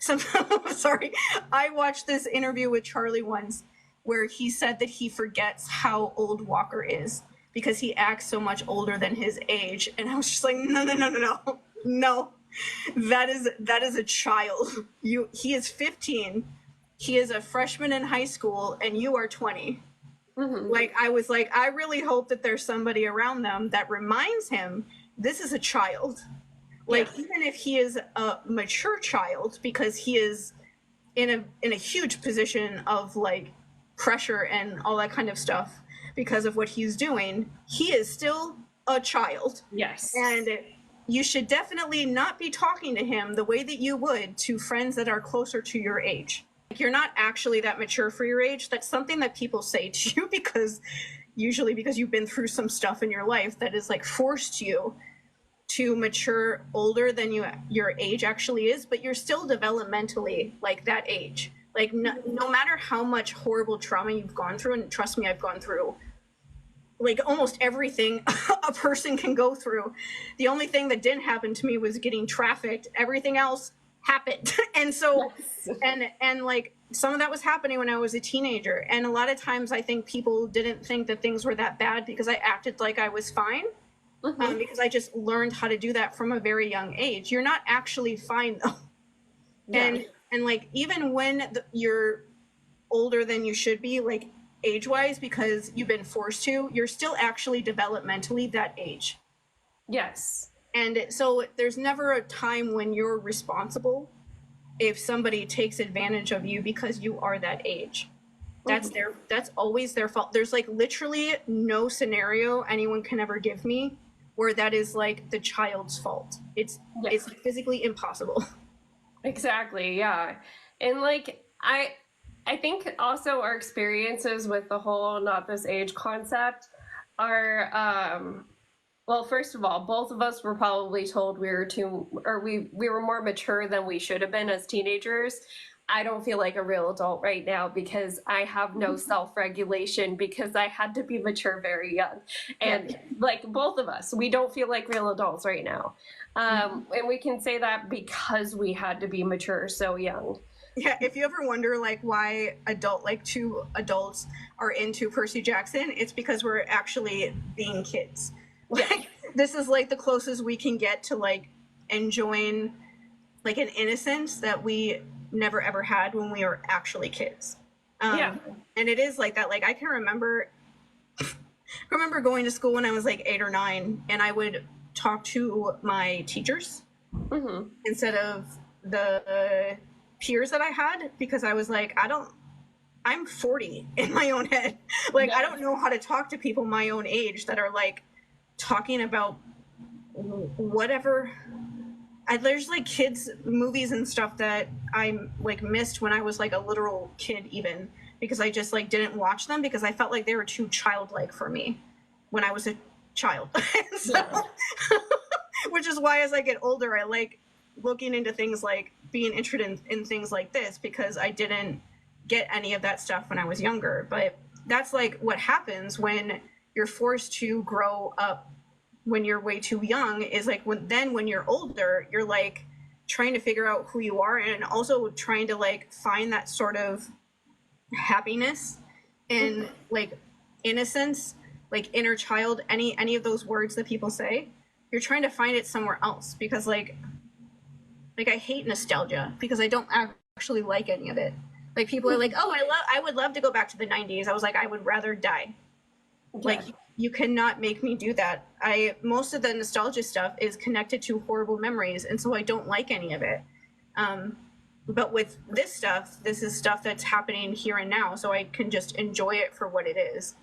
some sorry, I watched this interview with Charlie once where he said that he forgets how old Walker is because he acts so much older than his age. And I was just like, no, no, no, no, no, no. That is a child. He is 15. He is a freshman in high school, and you are 20. Mm-hmm. Like, I was like, I really hope that there's somebody around them that reminds him this is a child. Like, yeah. Even if he is a mature child, because he is in a huge position of like pressure and all that kind of stuff because of what he's doing, he is still a child. Yes. And you should definitely not be talking to him the way that you would to friends that are closer to your age. Like, you're not actually that mature for your age. That's something that people say to you because usually because you've been through some stuff in your life that is like forced you to mature older than your age actually is, but you're still developmentally like that age. Like, no matter how much horrible trauma you've gone through, and trust me, I've gone through like almost everything a person can go through. The only thing that didn't happen to me was getting trafficked. Everything else happened. And so, yes. and like some of that was happening when I was a teenager. And a lot of times I think people didn't think that things were that bad because I acted like I was fine. Mm-hmm. Because I just learned how to do that from a very young age. You're not actually fine though. Yeah. And like, even when you're older than you should be, like age-wise, because you've been forced to, you're still actually developmentally that age. Yes. And so there's never a time when you're responsible if somebody takes advantage of you because you are that age. That's always their fault. There's like literally no scenario anyone can ever give me where that is like the child's fault. It's physically impossible. Exactly, yeah. And like I think also our experiences with the whole not this age concept are well, first of all, both of us were probably told we were more mature than we should have been as teenagers. I don't feel like a real adult right now because I have no self-regulation because I had to be mature very young. And like both of us, we don't feel like real adults right now. And we can say that because we had to be mature so young. Yeah, if you ever wonder like why two adults are into Percy Jackson, it's because we're actually being kids. Like, this is like the closest we can get to like enjoying like an innocence that we never ever had when we were actually kids. And it is like that. Like, I can remember going to school when I was like 8 or 9, and I would talk to my teachers instead of the peers that I had, because I was like, I'm 40 in my own head. Like, I don't know how to talk to people my own age that are like talking about whatever. There's like kids movies and stuff that I like missed when I was like a literal kid, even because I just like didn't watch them because I felt like they were too childlike for me when I was a child. Which is why as I get older, I like looking into things like being interested in things like this, because I didn't get any of that stuff when I was younger. But that's like what happens when you're forced to grow up when you're way too young, is like when you're older, you're like trying to figure out who you are and also trying to like find that sort of happiness and like innocence, like inner child, any of those words that people say, you're trying to find it somewhere else, because like I hate nostalgia because I don't actually like any of it. Like, people are like, oh, I would love to go back to the 90s. I was like, I would rather die. Yeah. Like, you cannot make me do that. Most of the nostalgia stuff is connected to horrible memories, and so I don't like any of it. But with this stuff, this is stuff that's happening here and now, so I can just enjoy it for what it is,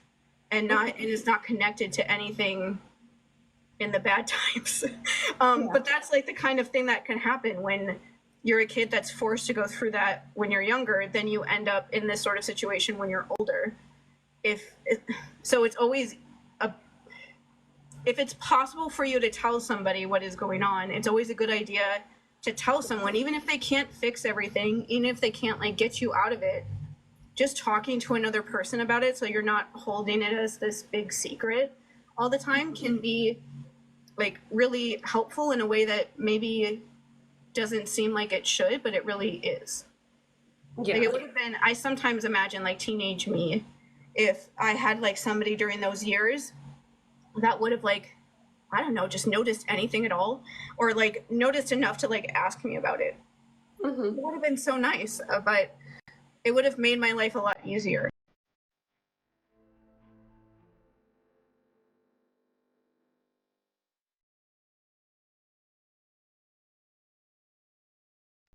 and it's not connected to anything in the bad times. But that's like the kind of thing that can happen when you're a kid that's forced to go through that when you're younger. Then you end up in this sort of situation when you're older. So it's always if it's possible for you to tell somebody what is going on, it's always a good idea to tell someone, even if they can't fix everything, even if they can't like get you out of it. Just talking to another person about it, so you're not holding it as this big secret all the time, can be like really helpful in a way that maybe doesn't seem like it should, but it really is. Yeah. Like it would have been, I sometimes imagine like teenage me, if I had like somebody during those years that would have like, I don't know, just noticed anything at all, or like noticed enough to like ask me about it. It would have been so nice, but it would have made my life a lot easier.